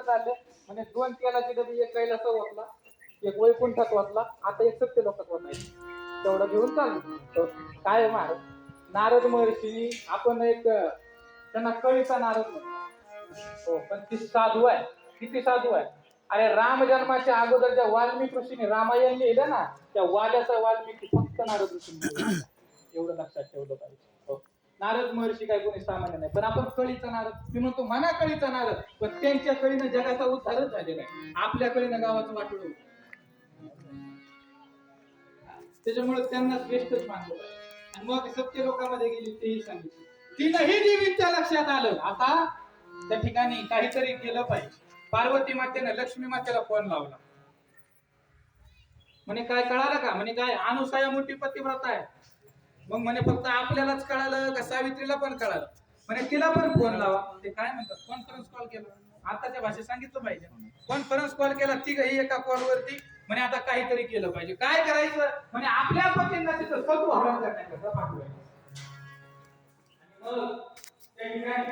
कुठं चालले म्हणजे 2 तेलाची डबी, एक कैलासात वाचला, एक वैकुंठात वाचला, आता एक सत्य लोकात वाचायचं, तेवढं घेऊन चाललो. काय आहे महाराज, नारद महर्षी आपण एक त्यांना कळीचा नारद म्हणतो. हो, पण ती साधू आहे. किती साधू आहे. अरे राम जन्माच्या अगोदर ज्या वाल्मिक ऋषीने रामायण लिहिलं ना, त्या वाल्याचा वाल्मिकी फक्त नारद ऋषीने एवढं लक्षात ठेवलं पाहिजे. हो, नारद महर्षी काय कोणी सामान्य नाही, पण आपण कळीचा नारद, मी म्हणतो म्हणा कळीचा नारद, पण त्यांच्या कळीनं जगाचा उद्धारच झालेला आहे, आपल्या कळीनं गावाचं वाटलं. त्याच्यामुळे त्यांना श्रेष्ठच मानलं पाहिजे. आणि मग सत्य लोकांमध्ये गेली तेही सांगितलं, तीनही देवींच्या लक्षात आलं आता त्या ठिकाणी काहीतरी केलं पाहिजे. पार्वती मातेने लक्ष्मी मातेला फोन लावला, म्हणे काय कळालं का, म्हणे काय अनुसया मोठी पतिव्रता आहे. मग म्हणे फक्त आपल्यालाच कळालं का सावित्रीला पण कळालं, म्हणे तिला पण फोन लावा. ते काय म्हणतात, कॉन्फरन्स कॉल केला, आताच्या भाषेत सांगितलं पाहिजे. कॉन्फरन्स कॉल केला, तिघही एका कॉलवरती, म्हणे आता काहीतरी केलं पाहिजे. काय करायचं, म्हणे आपल्या पतींना तिथं सत्व हरण करण्याचं पाठवायचं. मग त्या ठिकाणी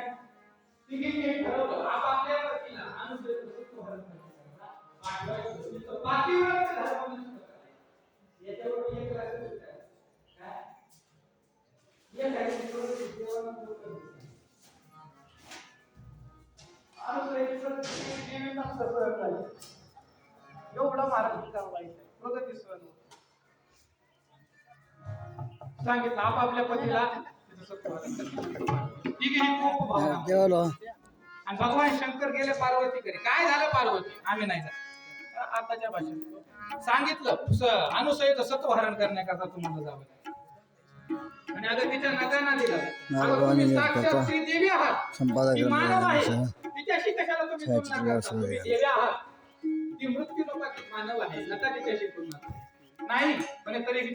तिघींनी ठरवलं, आपापल्या पतीला अनुसयाचं सत्व हरण पाठवायचं. तिथं पाठीवरच धर्म याच्यावर एक लक्षात काय या काहीतरी जेवण एवढं महाराज प्रगती सांगितलं आपापल्या पतीला आणि भगवान शंकर गेले पार्वतीकडे. काय झालं पार्वती, आम्ही नाही जात. आताच्या भाषेत सांगितलं अनुसयेचं सत्व हरण करण्याकरता तुम्हाला जावं. आणि अगं तिच्या नगांना दिलं, तुम्ही साक्षात श्री देवी आहात, ती मानव आहे, तिच्याशी कशाला तुम्ही तुलना करता, तुम्ही देवी आहात, ती मृत्यू लोकांची मानव आहे, नका तिच्याशी तुलना नाही, पण तरीही